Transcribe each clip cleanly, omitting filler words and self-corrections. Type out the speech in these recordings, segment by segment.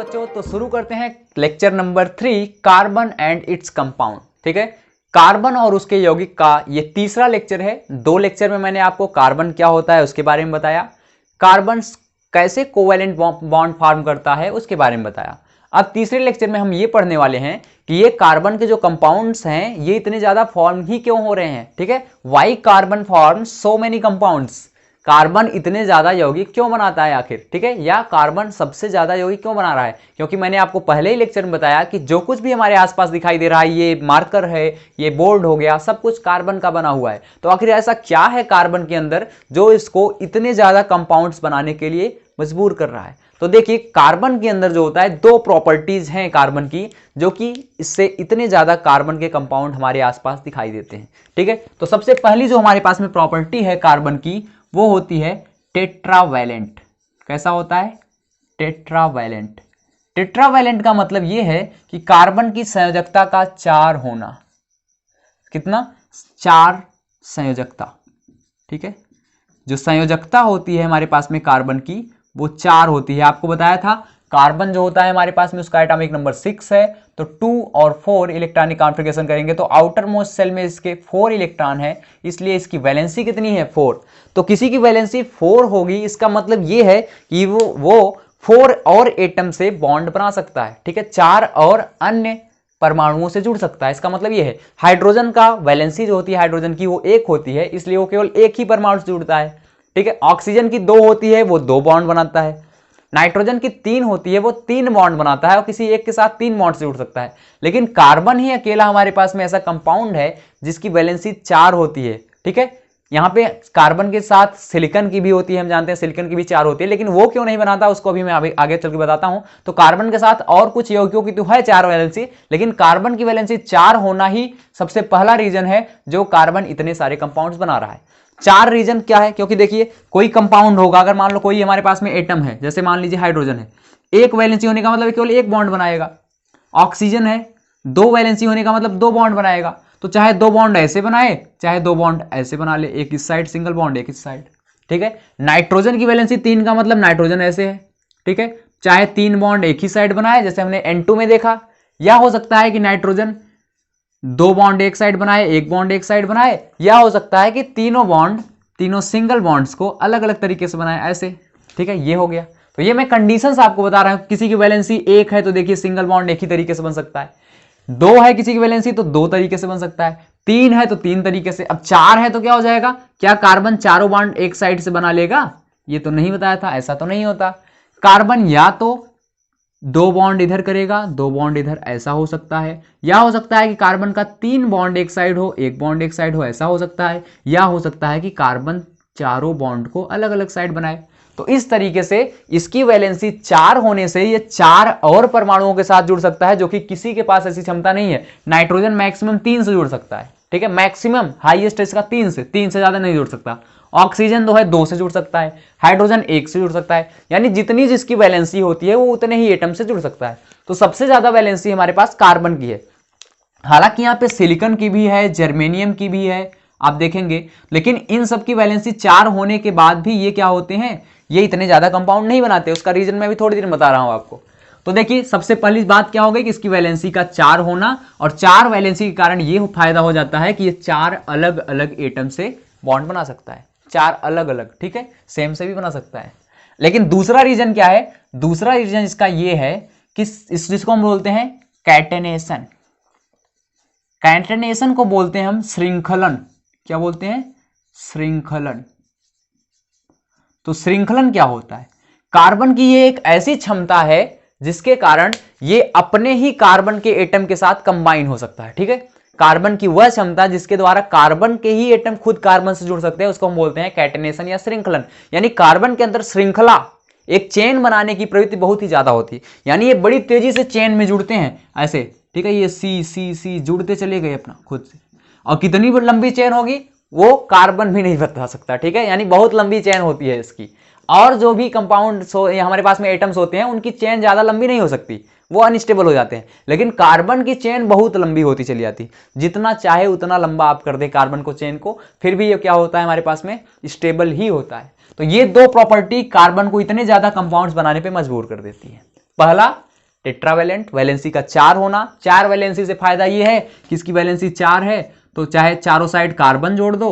बच्चों, तो शुरू करते हैं lecture number 3 carbon and its compound. ठीक है, कार्बन और उसके यौगिक का ये तीसरा लेक्चर है। 2 लेक्चर में मैंने आपको कार्बन क्या होता है उसके बारे में बताया, कार्बन कैसे कोवैलेंट बॉन्ड फॉर्म करता है उसके बारे में बताया। अब तीसरे लेक्चर में हम ये पढ़ने वाले हैं कि ये कार्बन के जो कंपाउंड्स हैं ये इतने ज्यादा फॉर्म ही क्यों हो रहे हैं। ठीक है, why carbon form so many compounds, carbon इतने ज्यादा यौगिक क्यों बनाता है आखिर। ठीक है, या कार्बन सबसे ज्यादा यौगिक क्यों बना रहा है, क्योंकि मैंने आपको पहले ही लेक्चर में बताया कि जो कुछ भी हमारे आसपास दिखाई दे रहा है, ये मार्कर है, ये बोर्ड हो गया, सब कुछ कार्बन का बना हुआ है। तो आखिर ऐसा क्या है कार्बन के अंदर जो इसको इतने ज्यादा कंपाउंड्स बनाने के लिए मजबूर कर रहा है। तो देखिए, कार्बन के अंदर जो होता है 2 प्रॉपर्टीज हैं कार्बन की, जो कि इससे इतने ज्यादा कार्बन के कंपाउंड हमारे आसपास दिखाई देते हैं। ठीक है, तो सबसे पहली जो हमारे पास में प्रॉपर्टी है कार्बन की वो होती है टेट्रावैलेंट। कैसा होता है? टेट्रावैलेंट। टेट्रावैलेंट का मतलब ये है कि कार्बन की संयोजकता का 4 होना। कितना? 4 संयोजकता। ठीक है, जो संयोजकता होती है हमारे पास में कार्बन की वो 4 होती है। आपको बताया था कार्बन जो होता है हमारे पास में उसका एटॉमिक नंबर 6 है, तो 2 और 4 इलेक्ट्रॉनिक कॉन्फ़िगरेशन करेंगे तो आउटर मोस्ट सेल में इसके 4 इलेक्ट्रॉन है, इसलिए इसकी वैलेंसी कितनी है? 4। तो किसी की वैलेंसी 4 होगी, इसका मतलब ये है कि वो 4 और एटम से बॉन्ड बना सकता है। ठीक है, 4 और अन्य परमाणुओं से जुड़ सकता है। इसका मतलब ये है हाइड्रोजन का वैलेंसी जो होती है हाइड्रोजन की वो 1 होती है, इसलिए वो केवल एक ही परमाणु से जुड़ता है। ठीक है, ऑक्सीजन की 2 होती है, वो 2 बॉन्ड बनाता है। नाइट्रोजन की 3 होती है, वो 3 बॉन्ड बनाता है और किसी एक के साथ 3 बॉन्ड से जुड़ सकता है। लेकिन कार्बन ही अकेला हमारे पास में ऐसा कंपाउंड है जिसकी वैलेंसी 4 होती है। ठीक है, यहाँ पे कार्बन के साथ सिलिकॉन की भी होती है, हम जानते हैं सिलिकॉन की भी 4 होती है, लेकिन वो क्यों नहीं बनाता उसको अभी मैं आगे चल के बताता हूं। तो कार्बन के साथ और कुछ यौगिकों की तो है 4 वैलेंसी, लेकिन कार्बन की वैलेंसी 4 होना ही सबसे पहला रीजन है जो कार्बन इतने सारे कंपाउंड्स बना रहा है। 4 रीजन क्या है? क्योंकि देखिए, कोई कंपाउंड होगा, अगर मान लो कोई हमारे पास में एटम है, जैसे मान लीजिए हाइड्रोजन है, 1 वैलेंसी होने का मतलब केवल 1 बॉन्ड बनाएगा। ऑक्सीजन है, 2 वैलेंसी होने का मतलब 2 बॉन्ड बनाएगा। तो चाहे 2 बॉन्ड ऐसे बनाए चाहे 2 बॉन्ड ऐसे बना ले, एक इस साइड सिंगल बॉन्ड एक इस साइड। ठीक है, नाइट्रोजन की वैलेंसी 3 का मतलब नाइट्रोजन ऐसे है। ठीक है, चाहे 3 बॉन्ड एक ही साइड बनाए जैसे हमने N2 में देखा, या हो सकता है कि नाइट्रोजन 2 बॉन्ड एक साइड बनाए, 1 बॉन्ड एक साइड बनाए, या हो सकता है कि तीनों सिंगल बॉन्ड्स को अलग अलग तरीके से बनाए ऐसे। ठीक है, ये हो गया। तो ये मैं कंडीशंस आपको बता रहा हूं। किसी की वैलेंसी 1 है तो देखिए सिंगल बॉन्ड एक ही तरीके से बन सकता है, 2 है किसी की वैलेंसी तो 2 तरीके से बन सकता है, 3 है तो 3 तरीके से। अब 4 है तो क्या हो जाएगा? क्या कार्बन चारों बॉन्ड एक साइड से बना लेगा? ये तो नहीं बताया था, ऐसा तो नहीं होता। कार्बन या तो 2 बॉन्ड इधर करेगा, 2 बॉन्ड इधर, ऐसा हो सकता है। या हो सकता है कि कार्बन का 3 बॉन्ड एक साइड हो, 1 बॉन्ड एक साइड हो, ऐसा हो सकता है। या हो सकता है कि कार्बन चारों बॉन्ड को अलग अलग साइड बनाए। तो इस तरीके से इसकी वैलेंसी 4 होने से ये 4 और परमाणुओं के साथ जुड़ सकता है, जो कि किसी के पास ऐसी क्षमता नहीं है। नाइट्रोजन मैक्सिमम 3 से जुड़ सकता है। ठीक है, मैक्सिमम हाईएस्ट इसका 3 से ज्यादा नहीं जुड़ सकता। ऑक्सीजन तो है 2 से जुड़ सकता है, हाइड्रोजन 1 से जुड़ सकता है, यानी जितनी जिसकी वैलेंसी होती है वो उतने ही एटम से जुड़ सकता है। तो सबसे ज्यादा वैलेंसी हमारे पास कार्बन की है। हालांकि यहाँ पे सिलिकॉन की भी है, जर्मेनियम की भी है, आप देखेंगे, लेकिन इन सब की वैलेंसी 4 होने के बाद भी ये क्या होते हैं, ये इतने ज्यादा कंपाउंड नहीं बनाते। उसका रीजन मैं भी थोड़ी देर में बता रहा हूं आपको। तो देखिए, सबसे पहली बात क्या हो गई कि इसकी वैलेंसी का 4 होना, और 4 वैलेंसी के कारण ये फायदा हो जाता है कि ये 4 अलग अलग एटम से बॉन्ड बना सकता है, 4 अलग अलग। ठीक है, सेम से भी बना सकता है। लेकिन दूसरा रीजन क्या है? दूसरा रीजन इसका ये है कि जिसको हम बोलते हैं कैटेनेशन। कैटेनेशन को बोलते हैं हम श्रृंखलन। क्या बोलते हैं? श्रृंखलन। तो श्रृंखलन क्या होता है? कार्बन की ये एक ऐसी क्षमता है जिसके कारण ये अपने ही कार्बन के एटम के साथ कंबाइन हो सकता है। ठीक है, कार्बन की वह क्षमता जिसके द्वारा कार्बन के ही एटम खुद कार्बन से जुड़ सकते हैं, उसको हम बोलते हैं कैटेनेशन या श्रृंखलन। यानी कार्बन के अंदर श्रृंखला, एक चेन बनाने की प्रवृत्ति बहुत ही ज्यादा होती है, यानी ये बड़ी तेजी से चेन में जुड़ते हैं ऐसे। ठीक है, ये सी सी सी जुड़ते चले गए अपना खुद से, और कितनी लंबी चेन होगी वो कार्बन भी नहीं बता सकता। ठीक है, यानी बहुत लंबी चेन होती है इसकी। और जो भी कंपाउंड हमारे पास में एटम्स होते हैं उनकी चेन ज्यादा लंबी नहीं हो सकती, वो अनस्टेबल हो जाते हैं। लेकिन कार्बन की चेन बहुत लंबी होती चली जाती, जितना चाहे उतना लंबा आप कर दे कार्बन को चेन को, फिर भी ये क्या होता है हमारे पास में स्टेबल ही होता है। तो ये 2 प्रॉपर्टी कार्बन को इतने ज्यादा कंपाउंड्स बनाने पे मजबूर कर देती है। पहला टेट्रावैलेंट, वैलेंसी का 4 होना। 4 वैलेंसी से फायदा ये है कि इसकी वैलेंसी 4 है, तो चाहे चारों साइड कार्बन जोड़ दो,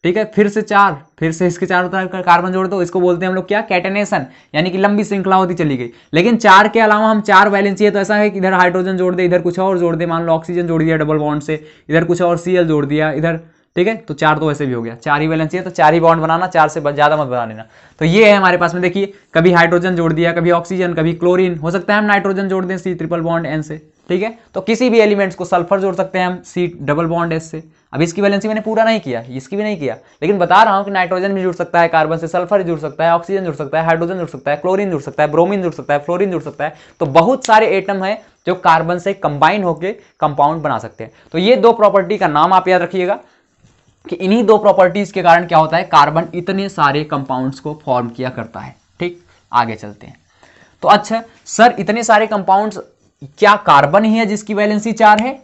ठीक है, फिर से 4, फिर से इसके चारों तरफ कार्बन जोड़ दो, इसको बोलते हैं हम लोग क्या, कैटेनेशन, यानी कि लंबी श्रृंखला होती चली गई। लेकिन 4 के अलावा हम 4 वैलेंसी है तो ऐसा है कि इधर हाइड्रोजन जोड़ दे, इधर कुछ और जोड़ दे, मान लो ऑक्सीजन जोड़ दिया डबल बॉन्ड से, इधर कुछ और Cl जोड़ दिया इधर, ठीक है, तो 4 तो वैसे भी हो गया। 4 ही वैलेंसी है तो 4 ही बॉन्ड बनाना, 4 से ज्यादा मत बना लेना। तो ये है हमारे पास में, देखिए कभी हाइड्रोजन जोड़ दिया, कभी ऑक्सीजन, कभी क्लोरीन, हो सकता है हम नाइट्रोजन जोड़ दें C ट्रिपल बॉन्ड N से, ठीक है। तो किसी भी एलिमेंट्स को, सल्फर जोड़ सकते हैं हम C डबल बॉन्ड S से। अब इसकी वैलेंसी मैंने पूरा नहीं किया, इसकी भी नहीं किया, लेकिन बता रहा हूं कि नाइट्रोजन भी जुड़ सकता है कार्बन से, सल्फर जुड़ सकता है, ऑक्सीजन जुड़ सकता है, हाइड्रोजन जुड़ सकता है, क्लोरीन जुड़ सकता है, ब्रोमीन जुड़ सकता है, फ्लोरीन जुड़ सकता है। तो बहुत सारे एटम है जो कार्बन से कंबाइन होकर कंपाउंड बना सकते हैं। तो ये 2 प्रॉपर्टी का नाम आप याद रखिएगा कि इन्हीं 2 प्रॉपर्टीज के कारण क्या होता है, कार्बन इतने सारे कंपाउंड्स को फॉर्म किया करता है। ठीक, आगे चलते हैं। तो अच्छा सर, इतने सारे कंपाउंड्स, क्या कार्बन ही है जिसकी वैलेंसी 4 है?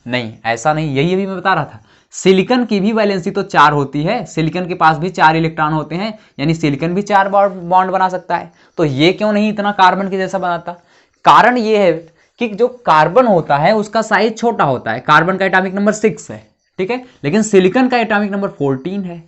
नहीं, ऐसा नहीं, यही अभी मैं बता रहा था। सिलिकॉन की भी वैलेंसी तो 4 होती है, सिलिकॉन के पास भी 4 इलेक्ट्रॉन होते हैं, यानी सिलिकॉन भी 4 बॉन्ड बना सकता है। तो ये क्यों नहीं इतना कार्बन के जैसा बनाता? कारण ये है कि जो कार्बन होता है उसका साइज छोटा होता है। कार्बन का एटॉमिक नंबर 6 है, ठीक है, लेकिन सिलिकॉन का एटॉमिक नंबर 14 है।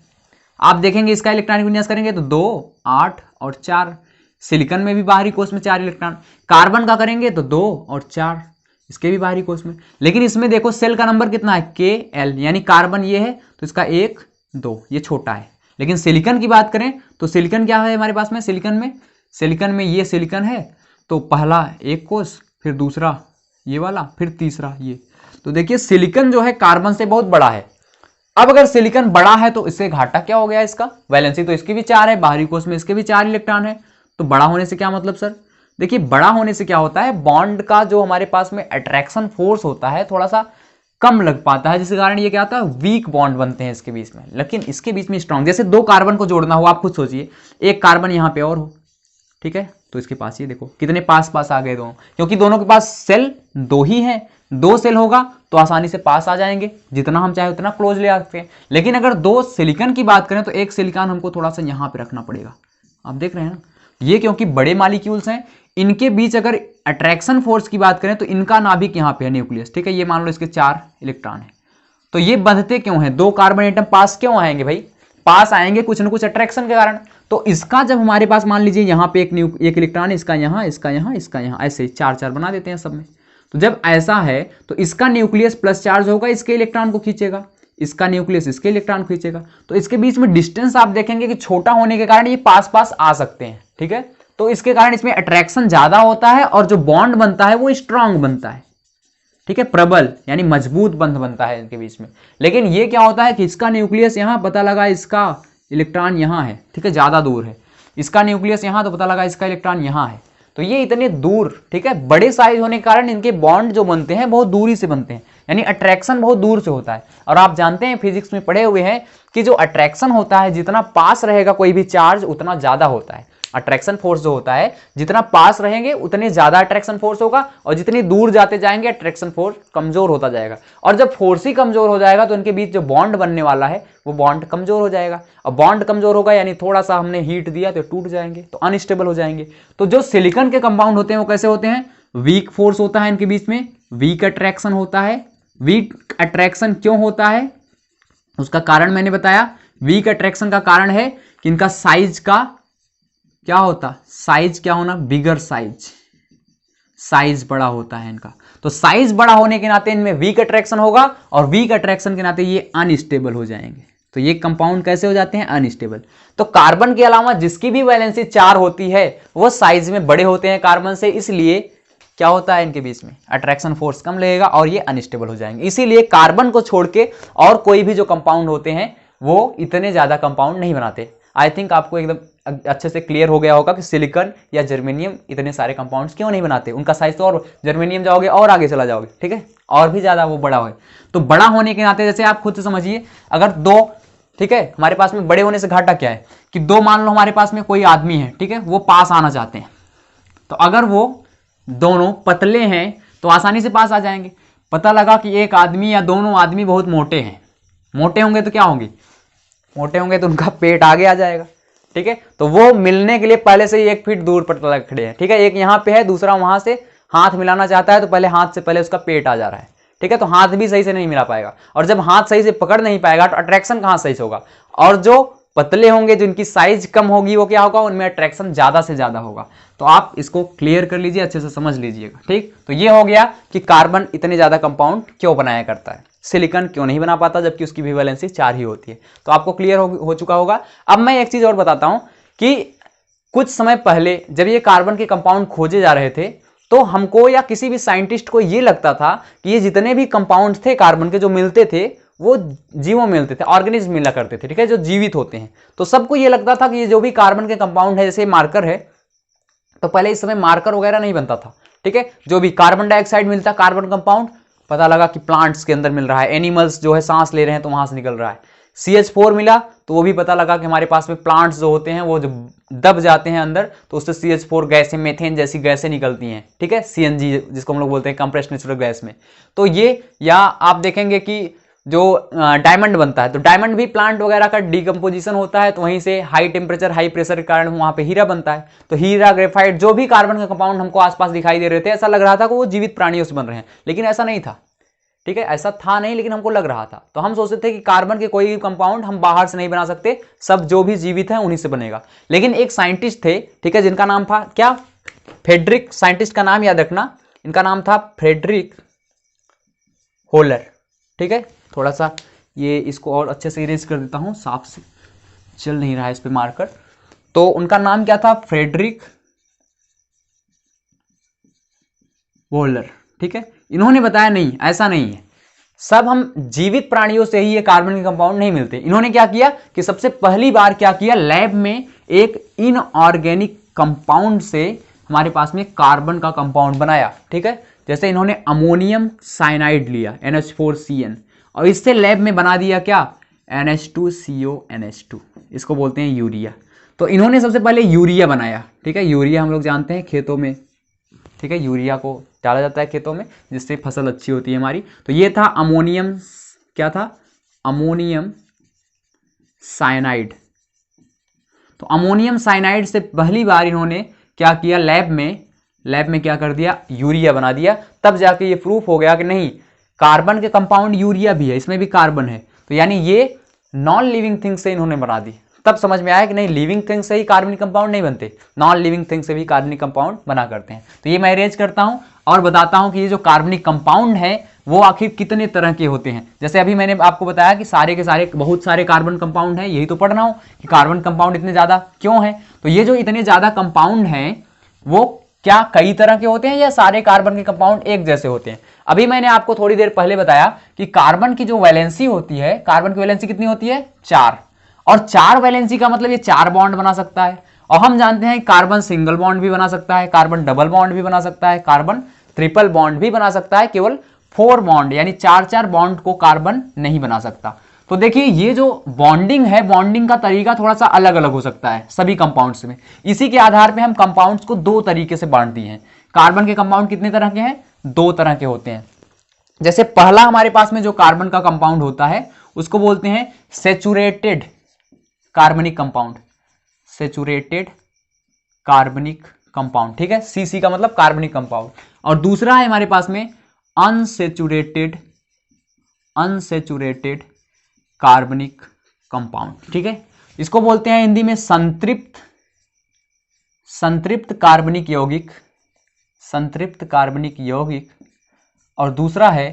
आप देखेंगे इसका इलेक्ट्रॉनिक विन्यास करेंगे तो 2, 8 और 4, सिलिकॉन में भी बाहरी कोष में 4 इलेक्ट्रॉन, कार्बन का करेंगे तो 2 और 4, इसके भी बाहरी कोष में। लेकिन इसमें देखो सेल का नंबर कितना है, Kl, यानी कार्बन ये है तो इसका 1, 2, ये छोटा है। लेकिन सिलिकॉन की बात करें तो सिलिकॉन क्या है हमारे पास में, सिलिकॉन में ये सिलिकॉन है तो पहला एक कोष, फिर दूसरा ये वाला, फिर तीसरा ये। तो देखिए सिलिकॉन जो है कार्बन से बहुत बड़ा है। अब अगर सिलिकॉन बड़ा है तो इससे घाटा क्या हो गया, इसका वैलेंसी तो इसकी भी 4 है, बाहरी कोष में इसके भी 4 इलेक्ट्रॉन है। तो बड़ा होने से क्या मतलब सर? देखिए बड़ा होने से क्या होता है, बॉन्ड का जो हमारे पास में अट्रैक्शन फोर्स होता है थोड़ा सा कम लग पाता है, जिसके कारण ये क्या होता है, वीक बॉन्ड बनते हैं इसके बीच में। लेकिन इसके बीच में स्ट्रॉन्ग, जैसे 2 कार्बन को जोड़ना हो, आप खुद सोचिए, एक कार्बन यहाँ पे और हो, ठीक है, तो इसके पास ये देखो कितने पास पास आ गए दोनों, क्योंकि दोनों के पास सेल 2 ही है। 2 सेल होगा तो आसानी से पास आ जाएंगे, जितना हम चाहे उतना क्लोज ले सकते हैं। लेकिन अगर 2 सिलिकॉन की बात करें तो एक सिलिकॉन हमको थोड़ा सा यहाँ पे रखना पड़ेगा। आप देख रहे हैं ना, ये क्योंकि बड़े मॉलिक्यूल्स हैं, इनके बीच अगर अट्रैक्शन फोर्स की बात करें तो इनका नाभिक यहाँ पे है, न्यूक्लियस, ठीक है, ये मान लो इसके 4 इलेक्ट्रॉन है। तो ये बंधते क्यों हैं, 2 कार्बन एटम पास क्यों आएंगे भाई? पास आएंगे कुछ ना कुछ अट्रैक्शन के कारण। तो इसका जब हमारे पास मान लीजिए यहाँ पे एक इलेक्ट्रॉन, इसका यहाँ, इसका यहाँ, इसका यहाँ, ऐसे 4 बना देते हैं सब में। तो जब ऐसा है तो इसका न्यूक्लियस प्लस चार्ज होगा, इसके इलेक्ट्रॉन को खींचेगा, इसका न्यूक्लियस इसके इलेक्ट्रॉन खींचेगा। तो इसके बीच में डिस्टेंस आप देखेंगे कि छोटा होने के कारण ये पास पास आ सकते हैं, ठीक है। तो इसके कारण इसमें अट्रैक्शन ज्यादा होता है और जो बॉन्ड बनता है वो स्ट्रांग बनता है, ठीक है, प्रबल यानी मजबूत बंध बनता है इनके बीच में। लेकिन ये क्या होता है कि इसका न्यूक्लियस यहाँ, पता लगा इसका इलेक्ट्रॉन यहाँ है, ठीक है, ज्यादा दूर है, इसका न्यूक्लियस यहाँ, तो पता लगा इसका इलेक्ट्रॉन यहाँ है। तो ये इतने दूर, ठीक है, बड़े साइज होने के कारण इनके बॉन्ड जो बनते हैं बहुत दूरी से बनते हैं, यानी अट्रैक्शन बहुत दूर से होता है। और आप जानते हैं फिजिक्स में पढ़े हुए हैं कि जो अट्रैक्शन होता है, जितना पास रहेगा कोई भी चार्ज उतना ज्यादा होता है। अट्रैक्शन फोर्स जो होता है, जितना पास रहेंगे उतने ज्यादा अट्रैक्शन फोर्स होगा, और जितनी दूर जाते जाएंगे अट्रैक्शन फोर्स कमजोर होता जाएगा। और जब फोर्स ही कमजोर हो जाएगा तो इनके बीच जो बॉन्ड बनने वाला है वो बॉन्ड कमजोर हो जाएगा, और बॉन्ड कमजोर होगा यानी थोड़ा सा हमने हीट दिया तो टूट जाएंगे, तो अनस्टेबल हो जाएंगे। तो जो सिलिकॉन के कंपाउंड होते हैं वो कैसे होते हैं, वीक फोर्स होता है इनके बीच में, वीक अट्रैक्शन होता है। वीक अट्रैक्शन क्यों होता है उसका कारण मैंने बताया। वीक अट्रैक्शन का कारण है कि इनका साइज का क्या होता, साइज क्या होना, बिगर साइज, साइज बड़ा होता है इनका। तो साइज बड़ा होने के नाते इनमें वीक अट्रैक्शन होगा, और वीक अट्रैक्शन के नाते ये अनस्टेबल हो जाएंगे। तो ये कंपाउंड कैसे हो जाते हैं, अनस्टेबल। तो कार्बन के अलावा जिसकी भी वैलेंसी 4 होती है वो साइज में बड़े होते हैं कार्बन से, इसलिए क्या होता है इनके बीच में अट्रैक्शन फोर्स कम लगेगा और ये अनस्टेबल हो जाएंगे। इसीलिए कार्बन को छोड़ के और कोई भी जो कंपाउंड होते हैं वो इतने ज्यादा कंपाउंड नहीं बनाते। आई थिंक आपको एकदम अच्छे से क्लियर हो गया होगा कि सिलिकॉन या जर्मेनियम इतने सारे कंपाउंड्स क्यों नहीं बनाते। उनका साइज तो, और जर्मेनियम जाओगे और आगे चला जाओगे, ठीक है, और भी ज्यादा वो बड़ा हो। तो बड़ा होने के नाते जैसे आप खुद से समझिए, अगर 2, ठीक है, हमारे पास में बड़े होने से घाटा क्या है कि 2 मान लो हमारे पास में कोई आदमी है, ठीक है, वो पास आना चाहते हैं, तो अगर वो दोनों पतले हैं तो आसानी से पास आ जाएंगे। पता लगा कि एक आदमी या दोनों आदमी बहुत मोटे हैं, मोटे होंगे तो क्या होंगे, मोटे होंगे तो उनका पेट आगे आ जाएगा, ठीक है। तो वो मिलने के लिए पहले से ही 1 फीट दूर पर खड़े हैं, ठीक है, एक यहाँ पे है दूसरा वहां से हाथ मिलाना चाहता है तो पहले हाथ से पहले उसका पेट आ जा रहा है, ठीक है, तो हाथ भी सही से नहीं मिला पाएगा, और जब हाथ सही से पकड़ नहीं पाएगा तो अट्रैक्शन कहाँ सही से होगा, और जो पतले होंगे जिनकी साइज कम होगी वो क्या होगा, उनमें अट्रैक्शन ज्यादा से ज्यादा होगा। तो आप इसको क्लियर कर लीजिए, अच्छे से समझ लीजिएगा, ठीक। तो ये हो गया कि कार्बन इतने ज्यादा कंपाउंड क्यों बनाया करता है, सिलिकॉन क्यों नहीं बना पाता जबकि उसकी भी वैलेंसी 4 ही होती है। तो आपको क्लियर हो चुका होगा। अब मैं एक चीज और बताता हूं कि कुछ समय पहले जब ये कार्बन के कंपाउंड खोजे जा रहे थे तो हमको या किसी भी साइंटिस्ट को ये लगता था कि ये जितने भी कंपाउंड थे कार्बन के जो मिलते थे वो जीवों में मिलते थे, ऑर्गेनिज्म मिला करते थे, ठीक है, जो जीवित होते हैं। तो सबको ये लगता था कि ये जो भी कार्बन के कंपाउंड है, जैसे मार्कर है, तो पहले इस समय मार्कर वगैरह नहीं बनता था, ठीक है, जो भी कार्बन डाइऑक्साइड मिलता कार्बन कंपाउंड, पता लगा कि प्लांट्स के अंदर मिल रहा है, एनिमल्स जो है सांस ले रहे हैं तो वहां से निकल रहा है। CH4 मिला तो वो भी पता लगा कि हमारे पास में प्लांट्स जो होते हैं वो जो दब जाते हैं अंदर तो उससे CH4 गैसें, मेथेन जैसी गैसें निकलती हैं, ठीक है, CNG जिसको हम लोग बोलते हैं कंप्रेस्ड नेचुरल गैस में। तो ये, या आप देखेंगे कि जो डायमंड बनता है तो डायमंड भी प्लांट वगैरह का डिकम्पोजिशन होता है, तो वहीं से हाई टेम्परेचर हाई प्रेशर के कारण वहां पे हीरा बनता है। तो हीरा, ग्रेफाइट, जो भी कार्बन का कंपाउंड हमको आसपास दिखाई दे रहे थे ऐसा लग रहा था कि वो जीवित प्राणियों से बन रहे हैं, लेकिन ऐसा नहीं था, ठीक है, ऐसा था नहीं, लेकिन हमको लग रहा था। तो हम सोचते थे कि कार्बन के कोई भी कंपाउंड हम बाहर से नहीं बना सकते, सब जो भी जीवित है उन्हीं से बनेगा। लेकिन एक साइंटिस्ट थे, ठीक है, जिनका नाम था क्या, फ्रेडरिक, साइंटिस्ट का नाम याद रखना, इनका नाम था फ्रेडरिक होलर, ठीक है। थोड़ा सा ये इसको और अच्छे से इरेज कर देता हूं, साफ से चल नहीं रहा है इस पे मार्कर। तो उनका नाम क्या था, फ्रेडरिक होलर, ठीक है। इन्होंने बताया नहीं, ऐसा नहीं है, सब हम जीवित प्राणियों से ही ये कार्बन के कंपाउंड नहीं मिलते। इन्होंने क्या किया कि सबसे पहली बार क्या किया, लैब में एक इनऑर्गेनिक कंपाउंड से हमारे पास में कार्बन का कंपाउंड बनाया, ठीक है। जैसे इन्होंने अमोनियम साइनाइड लिया NH4CN और इससे लैब में बना दिया क्या, NH2CONH2, इसको बोलते हैं यूरिया। तो इन्होंने सबसे पहले यूरिया बनाया, ठीक है, यूरिया हम लोग जानते हैं खेतों में, ठीक है, यूरिया को डाला जाता है खेतों में जिससे फसल अच्छी होती है हमारी। तो ये था अमोनियम, क्या था, अमोनियम साइनाइड। तो अमोनियम साइनाइड से पहली बार इन्होंने क्या किया, लैब में क्या कर दिया, यूरिया बना दिया। तब जाके ये प्रूफ हो गया कि नहीं, कार्बन के कंपाउंड यूरिया भी है, इसमें भी कार्बन है, तो यानी ये नॉन लिविंग थिंग से इन्होंने बना दी। तब समझ में आया कि नहीं, लिविंग थिंग से ही कार्बनिक कंपाउंड नहीं बनते, नॉन लिविंग थिंग से भी कार्बनिक कंपाउंड बना करते हैं। तो ये मैं अरेंज करता हूं और बताता हूं कि ये जो कार्बनिक कंपाउंड है वो आखिर कितने तरह के होते हैं। जैसे अभी मैंने आपको बताया कि सारे के सारे बहुत सारे कार्बन कंपाउंड हैं, यही तो पढ़ रहा हूं कि कार्बन कंपाउंड इतने ज्यादा क्यों है। तो ये जो इतने ज्यादा कंपाउंड हैं वो क्या कई तरह के होते हैं या सारे कार्बन के कंपाउंड एक जैसे होते हैं। अभी मैंने आपको थोड़ी देर पहले बताया कि कार्बन की जो वैलेंसी होती है, कार्बन की वैलेंसी कितनी होती है, 4, और 4 वैलेंसी का मतलब ये 4 बॉन्ड बना सकता है। और हम जानते हैं कार्बन सिंगल बॉन्ड भी बना सकता है, कार्बन डबल बॉन्ड भी बना सकता है, कार्बन ट्रिपल बॉन्ड भी बना सकता है, केवल 4 बॉन्ड यानी 4 बॉन्ड को कार्बन नहीं बना सकता। तो देखिए ये जो बॉन्डिंग है, बॉन्डिंग का तरीका थोड़ा सा अलग अलग हो सकता है सभी कंपाउंड्स में। इसी के आधार पे हम कंपाउंड्स को 2 तरीके से बांट दिए हैं। कार्बन के कंपाउंड कितने तरह के हैं, 2 तरह के होते हैं। जैसे पहला हमारे पास में जो कार्बन का कंपाउंड होता है उसको बोलते हैं सैचुरेटेड कार्बनिक कंपाउंड, सैचुरेटेड कार्बनिक कंपाउंड, ठीक है, CC का मतलब कार्बनिक कंपाउंड। और दूसरा है हमारे पास में अनसैचुरेटेड कार्बनिक कंपाउंड, ठीक है। इसको बोलते हैं हिंदी में संतृप्त कार्बनिक यौगिक, और दूसरा है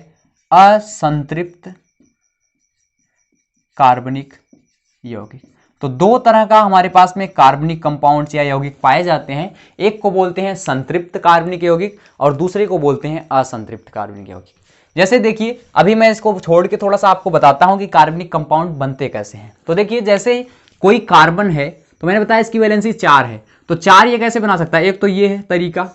असंतृप्त कार्बनिक यौगिक। तो 2 तरह का हमारे पास में कार्बनिक कंपाउंड्स या यौगिक पाए जाते हैं। एक को बोलते हैं संतृप्त कार्बनिक यौगिक और दूसरे को बोलते हैं असंतृप्त कार्बनिक यौगिक। जैसे देखिए अभी मैं इसको छोड़ के थोड़ा सा आपको बताता हूं कि कार्बनिक कंपाउंड बनते कैसे हैं। तो देखिए जैसे कोई कार्बन है तो मैंने बताया इसकी वैलेंसी 4 है, तो 4 ये कैसे बना सकता है, एक तो ये है तरीका,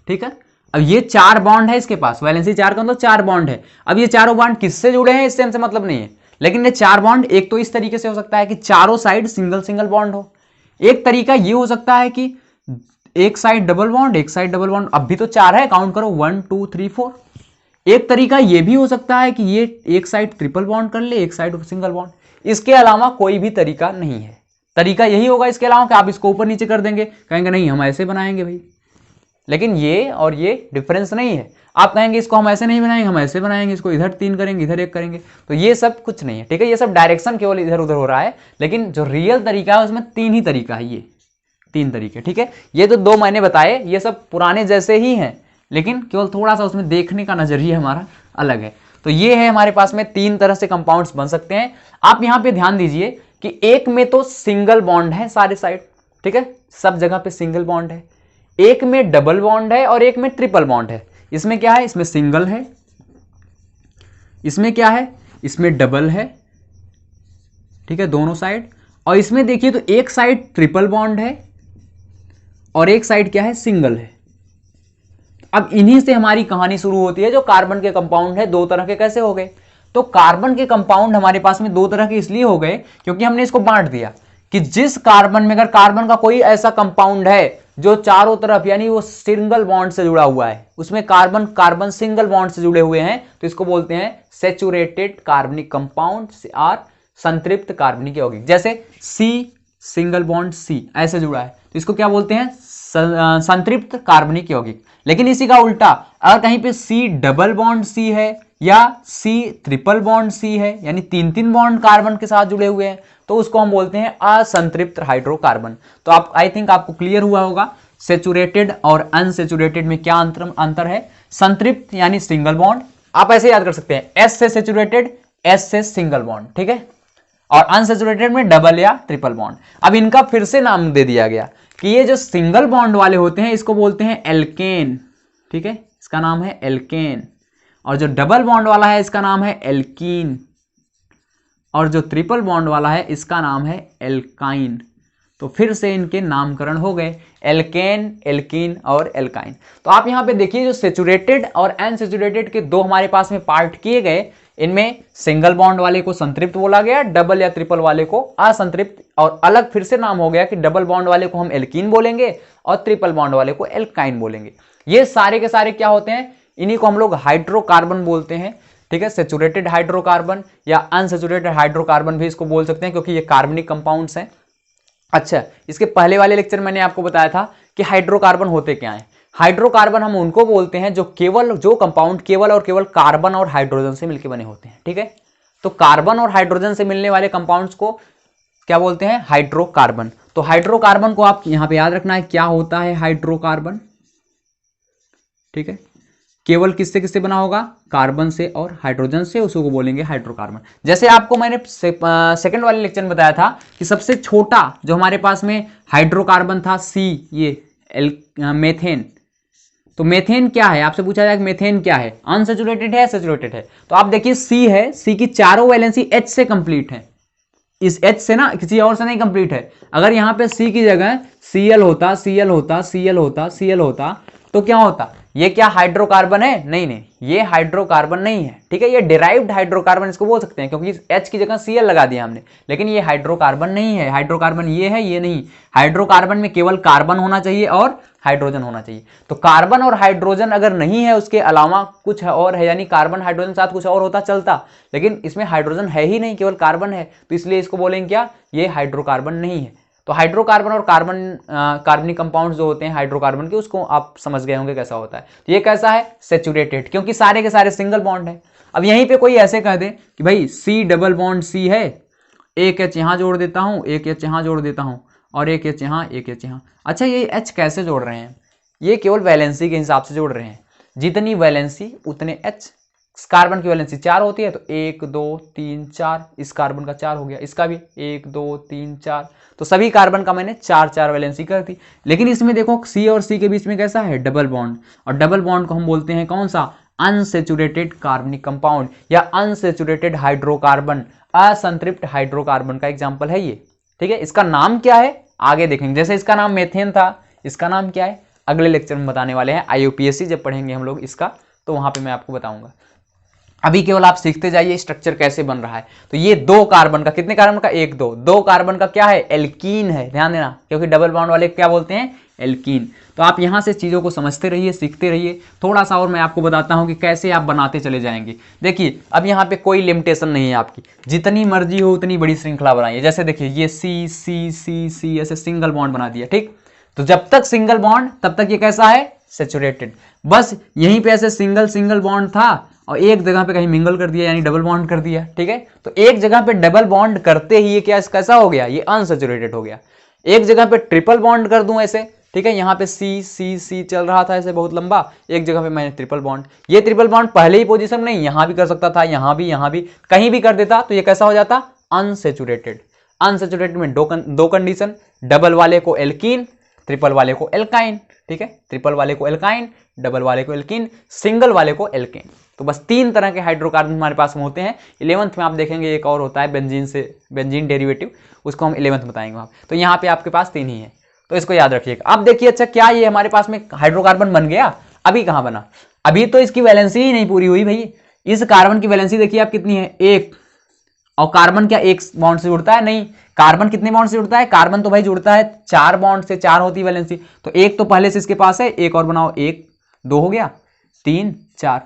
ठीक है। अब ये 4 बॉन्ड है इसके पास, वैलेंसी 4 का मतलब 4 बॉन्ड है। अब ये चारों बॉन्ड किससे जुड़े हैं इससे हमसे मतलब नहीं है, लेकिन ये 4 बॉन्ड एक तो इस तरीके से हो सकता है कि चारों साइड सिंगल सिंगल बॉन्ड हो। एक तरीका ये हो सकता है कि एक साइड डबल बॉन्ड, एक साइड डबल बॉन्ड, अब भी तो 4 है, काउंट करो 1 2 3 4। एक तरीका ये भी हो सकता है कि ये एक साइड ट्रिपल बॉन्ड कर ले, एक साइड सिंगल बॉन्ड। इसके अलावा कोई भी तरीका नहीं है। तरीका यही होगा इसके अलावा कि आप इसको ऊपर नीचे कर देंगे, कहेंगे नहीं हम ऐसे बनाएंगे भाई, लेकिन ये और ये डिफरेंस नहीं है। आप कहेंगे इसको हम ऐसे नहीं बनाएंगे, हम ऐसे बनाएंगे, इसको इधर 3 करेंगे, इधर 1 करेंगे, तो ये सब कुछ नहीं है, ठीक है। ये सब डायरेक्शन केवल इधर उधर हो रहा है, लेकिन जो रियल तरीका है उसमें 3 ही तरीका है, ये 3 तरीके, ठीक है। ये तो 2 मैंने बताए, ये सब पुराने जैसे ही हैं, लेकिन केवल थोड़ा सा उसमें देखने का नजरिया हमारा अलग है। तो ये है हमारे पास में 3 तरह से कंपाउंड्स बन सकते हैं। आप यहां पे ध्यान दीजिए कि एक में तो सिंगल बॉन्ड है सारे साइड, ठीक है, सब जगह पे सिंगल बॉन्ड है, एक में डबल बॉन्ड है और एक में ट्रिपल बॉन्ड है। इसमें क्या है, इसमें सिंगल है, इसमें क्या है, इसमें डबल है, ठीक है, दोनों साइड। और इसमें देखिए तो एक साइड ट्रिपल बॉन्ड है और एक साइड क्या है, सिंगल है। अब इन्हीं से हमारी कहानी शुरू होती है। जो कार्बन के कंपाउंड है 2 तरह के कैसे हो गए, तो कार्बन के कंपाउंड हमारे पास में 2 तरह के इसलिए हो गए क्योंकि हमने इसको बांट दिया कि जिस कार्बन में अगर कार्बन का कोई ऐसा कंपाउंड है जो चारों तरफ यानी वो सिंगल बॉन्ड से जुड़ा हुआ है, उसमें कार्बन कार्बन सिंगल बॉन्ड से जुड़े हुए हैं, तो इसको बोलते हैं सैचुरेटेड कार्बनिक कंपाउंड और संतृप्त कार्बनिक यौगिक। जैसे C सिंगल बॉन्ड C ऐसे जुड़ा है तो इसको क्या बोलते हैं, संतृप्त कार्बनिक यौगिक। लेकिन इसी का उल्टा अगर कहीं पे C डबल बॉन्ड C है या C ट्रिपल बॉन्ड C है, यानी 3 बॉन्ड कार्बन के साथ जुड़े हुए हैं, तो उसको हम बोलते हैं असंतृप्त हाइड्रोकार्बन। तो आप आई थिंक आपको क्लियर हुआ होगा सेचुरेटेड और अनसेचुरेटेड में क्या अंतर है। संतृप्त यानी सिंगल बॉन्ड, आप ऐसे याद कर सकते हैं, S से सेचुरेटेड, S से सिंगल बॉन्ड, ठीक है, और अनसेचुरेटेड में डबल या ट्रिपल बॉन्ड। अब इनका फिर से नाम दे दिया गया कि ये जो सिंगल बॉन्ड वाले होते हैं इसको बोलते हैं एल्केन, ठीक है, इसका नाम है एल्केन। और जो डबल बॉन्ड वाला है इसका नाम है एल्कीन, और जो ट्रिपल बॉन्ड वाला है इसका नाम है एल्काइन। तो फिर से इनके नामकरण हो गए एल्केन, एल्कीन और एल्काइन। तो आप यहां पे देखिए जो सेचुरेटेड और अनसेचुरेटेड के 2 हमारे पास में पार्ट किए गए, इनमें सिंगल बॉन्ड वाले को संतृप्त बोला गया, डबल या ट्रिपल वाले को असंतृप्त, और अलग फिर से नाम हो गया कि डबल बॉन्ड वाले को हम एल्कीन बोलेंगे और ट्रिपल बॉन्ड वाले को एल्काइन बोलेंगे। ये सारे के सारे क्या होते हैं, इन्हीं को हम लोग हाइड्रोकार्बन बोलते हैं, ठीक है। सेचुरेटेड हाइड्रोकार्बन या अनसेचुरेटेड हाइड्रोकार्बन भी इसको बोल सकते हैं क्योंकि ये कार्बनिक कंपाउंड्स हैं। अच्छा, इसके पहले वाले लेक्चर मैंने आपको बताया था कि हाइड्रोकार्बन होते क्या हैं। हाइड्रोकार्बन हम उनको बोलते हैं जो कंपाउंड केवल और केवल कार्बन और हाइड्रोजन से मिलकर बने होते हैं, ठीक है। तो कार्बन और हाइड्रोजन से मिलने वाले कंपाउंड्स को क्या बोलते हैं, हाइड्रोकार्बन। तो हाइड्रोकार्बन को आप यहां पे याद रखना है क्या होता है हाइड्रोकार्बन, ठीक है। केवल किससे किससे बना होगा, कार्बन से और हाइड्रोजन से, उसको बोलेंगे हाइड्रोकार्बन। जैसे आपको मैंने सेकंड वाले लेक्चर में बताया था कि सबसे छोटा जो हमारे पास में हाइड्रोकार्बन था C, ये मेथेन। तो मेथेन क्या है, आपसे पूछा जाए कि मेथेन क्या है, अनसेचुरेटेड है, सैचुरेटेड है। तो आप देखिए C है, C की चारों वैलेंसी H से कंप्लीट है, इस H से ना, किसी और से नहीं कंप्लीट है। अगर यहाँ पे C की जगह Cl होता, Cl होता, Cl होता, Cl होता, तो क्या होता, ये क्या हाइड्रोकार्बन है, नहीं नहीं, ये हाइड्रोकार्बन नहीं है, ठीक है। ये डिराइव्ड हाइड्रोकार्बन इसको बोल सकते हैं क्योंकि H की जगह Cl लगा दिया हमने, लेकिन ये हाइड्रोकार्बन नहीं है। हाइड्रोकार्बन ये है, ये नहीं। हाइड्रोकार्बन में केवल कार्बन होना चाहिए और हाइड्रोजन होना चाहिए। तो कार्बन और हाइड्रोजन अगर नहीं है, उसके अलावा कुछ और है, यानी कार्बन हाइड्रोजन साथ कुछ और होता चलता, लेकिन इसमें हाइड्रोजन है ही नहीं, केवल कार्बन है, तो इसलिए इसको बोलेंगे क्या, ये हाइड्रोकार्बन नहीं है। तो हाइड्रोकार्बन और कार्बनिक कंपाउंड जो होते हैं हाइड्रोकार्बन के, उसको आप समझ गए होंगे कैसा होता है। तो ये कैसा है, सेचुरेटेड, क्योंकि सारे के सारे सिंगल बॉन्ड है। अब यहीं पे कोई ऐसे कह दे कि भाई C डबल बॉन्ड C है, एक H यहां जोड़ देता हूं, एक H यहां जोड़ देता हूं और एक H यहां, एक H यहां। अच्छा, ये H कैसे जोड़ रहे हैं, ये केवल वैलेंसी के हिसाब से जोड़ रहे हैं, जितनी वैलेंसी उतने H। कार्बन की वैलेंसी 4 होती है, तो 1 2 3 4, इस कार्बन का 4 हो गया, इसका भी 1 2 3 4, तो सभी कार्बन का मैंने 4 वैलेंसी कर दी। लेकिन इसमें देखो C और C के बीच में कैसा है, डबल बॉन्ड, और डबल बॉन्ड को हम बोलते हैं कौन सा, अनसेचुरेटेड कार्बनिक कंपाउंड या अनसेचुरेटेड हाइड्रोकार्बन, असंतृप्त हाइड्रोकार्बन का एग्जाम्पल है ये, ठीक है। इसका नाम क्या है आगे देखेंगे, जैसे इसका नाम मेथेन था, इसका नाम क्या है अगले लेक्चर में बताने वाले हैं, IUPAC जब पढ़ेंगे हम लोग इसका, तो वहां पे मैं आपको बताऊंगा। अभी केवल आप सीखते जाइए स्ट्रक्चर कैसे बन रहा है। तो ये 2 कार्बन का, कितने कार्बन का, 1 2, 2 कार्बन का क्या है, एल्कीन है, ध्यान देना, क्योंकि डबल बॉन्ड वाले क्या बोलते हैं, एल्कीन। तो आप यहां से चीजों को समझते रहिए, सीखते रहिए। थोड़ा सा और मैं आपको बताता हूं कि कैसे आप बनाते चले जाएंगे। देखिए अब यहाँ पे कोई लिमिटेशन नहीं है आपकी, जितनी मर्जी हो उतनी बड़ी श्रृंखला बनाइए। जैसे देखिए ये C ऐसे सिंगल बॉन्ड बना दिया, ठीक। तो जब तक सिंगल बॉन्ड तब तक ये कैसा है, अनसैचुरेटेड। बस यहीं पे ऐसे सिंगल सिंगल बॉन्ड था और एक जगह पे कहीं मिंगल कर दिया, यानी डबल बॉन्ड कर दिया, ठीक है। तो एक जगह पे डबल बॉन्ड करते ही ये क्या कैसा हो गया, ये अनसैचुरेटेड हो गया। एक जगह पे ट्रिपल बॉन्ड कर दूं ऐसे, ठीक है, यहाँ पे सी सी सी चल रहा था ऐसे बहुत लंबा, एक जगह पे मैंने ट्रिपल बॉन्ड, ये ट्रिपल बॉन्ड पहले ही पोजीशन में नहीं, यहाँ भी कर सकता था, यहाँ भी कहीं भी कर देता, तो ये कैसा हो जाता, अनसैचुरेटेड। अनसैचुरेटेड में दो कंडीशन, डबल वाले को एल्कीन, ट्रिपल वाले को एल्काइन, ठीक है, ट्रिपल वाले को एल्काइन, डबल वाले को एल्कीन, सिंगल वाले को एल्केन। तो बस 3 तरह के हाइड्रोकार्बन हमारे पास में होते हैं। 11th में आप देखेंगे एक और होता है बेंजीन डेरिवेटिव, उसको हम 11th बताएंगे वहाँ। तो यहाँ पे आपके पास 3 ही है, तो इसको याद रखिएगा। अब देखिए, अच्छा क्या ये हमारे पास में हाइड्रोकार्बन बन गया? अभी कहाँ बना, अभी तो इसकी वैलेंसी ही नहीं पूरी हुई भाई। इस कार्बन की वैलेंसी देखिए आप कितनी है, 1, और कार्बन क्या एक बॉन्ड से जुड़ता है? नहीं। कार्बन कितने बॉन्ड से जुड़ता है? कार्बन तो भाई जुड़ता है 4 बॉन्ड से, 4 होती है वैलेंसी, तो एक तो पहले से इसके पास है, एक और बनाओ, 1 2 हो गया, 3 4।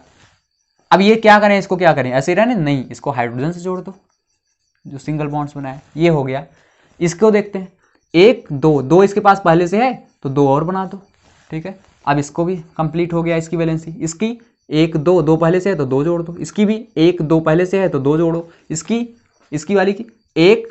अब ये क्या करें, इसको क्या करें, ऐसे ही रहने? नहीं, इसको हाइड्रोजन से जोड़ दो, जो सिंगल बॉन्ड्स बनाए, ये हो गया। इसको देखते हैं, 1 2 2 इसके पास पहले से है तो 2 और बना दो, ठीक है। अब इसको भी कंप्लीट हो गया, इसकी वैलेंसी, इसकी 1 2 2 पहले से है तो 2 जोड़ दो, इसकी भी 1 2 पहले से है तो 2 जोड़ो, इसकी वाली की 1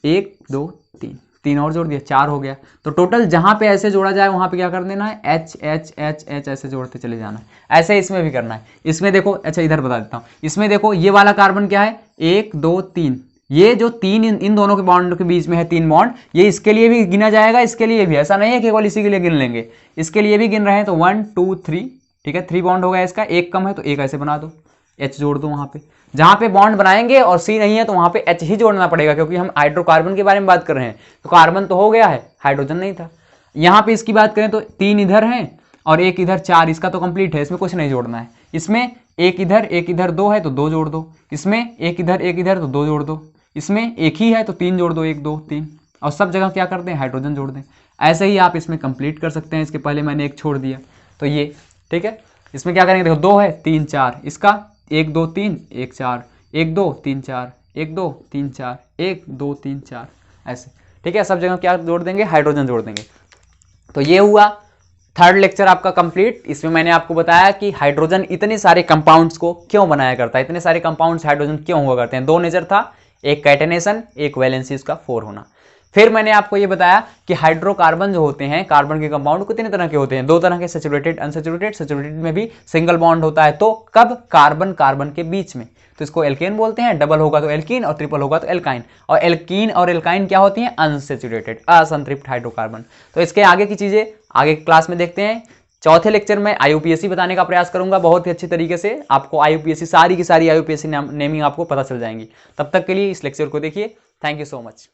1 2 3 3 और जोड़ दिया, 4 हो गया। तो टोटल जहां पे ऐसे जोड़ा जाए वहां पे क्या कर देना है, एच एच एच एच ऐसे जोड़ते चले जाना है। ऐसे इसमें भी करना है। इसमें देखो, अच्छा इधर बता देता हूँ, इसमें देखो ये वाला कार्बन क्या है, 1 2 3, ये जो 3 इन दोनों के बॉन्ड के बीच में है 3 बॉन्ड, ये इसके लिए भी गिना जाएगा, इसके लिए भी, ऐसा नहीं है केवल इसी के लिए गिन लेंगे, इसके लिए भी गिन रहे हैं। तो 1 2 3, ठीक है, 3 बॉन्ड हो गया इसका, एक कम है तो एक ऐसे बना दो, एच जोड़ दो वहां पे। जहां पे बॉन्ड बनाएंगे और सी नहीं है तो वहां पे एच ही जोड़ना पड़ेगा, क्योंकि हम हाइड्रोकार्बन के बारे में बात कर रहे हैं, तो कार्बन तो हो गया है, हाइड्रोजन नहीं था। यहाँ पे इसकी बात करें तो 3 इधर हैं और एक इधर, 4 इसका तो कंप्लीट है, इसमें कुछ नहीं जोड़ना है। इसमें एक इधर 2 है तो 2 जोड़ दो, इसमें एक इधर तो 2 जोड़ दो, इसमें एक ही है तो 3 जोड़ दो, 1 2 3, और सब जगह क्या कर दें, हाइड्रोजन जोड़ दें। ऐसे ही आप इसमें कंप्लीट कर सकते हैं। इसके पहले मैंने एक छोड़ दिया, तो ये ठीक है। इसमें क्या करेंगे, देखो 2 है 3 4, इसका 1 2 3 1 4 1 2 3 4 1 2 3 4 1 2 3 4 ऐसे, ठीक है। सब जगह क्या जोड़ देंगे, हाइड्रोजन जोड़ देंगे। तो ये हुआ 3rd लेक्चर आपका कंप्लीट। इसमें मैंने आपको बताया कि हाइड्रोजन इतने सारे कंपाउंड्स को क्यों बनाया करता है, इतने सारे कंपाउंड्स हाइड्रोजन क्यों हुआ करते हैं। 2 नेचर था, एक कैटेनेशन, एक वैलेंसी उसका 4 होना। फिर मैंने आपको ये बताया कि हाइड्रोकार्बन जो होते हैं, कार्बन के कंपाउंड कितने तरह के होते हैं, 2 तरह के, सैचुरेटेड अनसैचुरेटेड। सैचुरेटेड में भी सिंगल बॉन्ड होता है, तो कब, कार्बन कार्बन के बीच में, तो इसको एल्केन बोलते हैं। डबल होगा तो एल्कीन और ट्रिपल होगा तो एल्काइन। और एल्कीन और एल्काइन क्या होती हैं, अनसैचुरेटेड, असंतृप्त हाइड्रोकार्बन। तो इसके आगे की चीजें आगे क्लास में देखते हैं। 4थे लेक्चर में IUPAC बताने का प्रयास करूंगा बहुत ही अच्छे तरीके से। आपको IUPAC सारी की सारी IUPAC नेमिंग आपको पता चल जाएंगी। तब तक के लिए इस लेक्चर को देखिए। Thank you so much.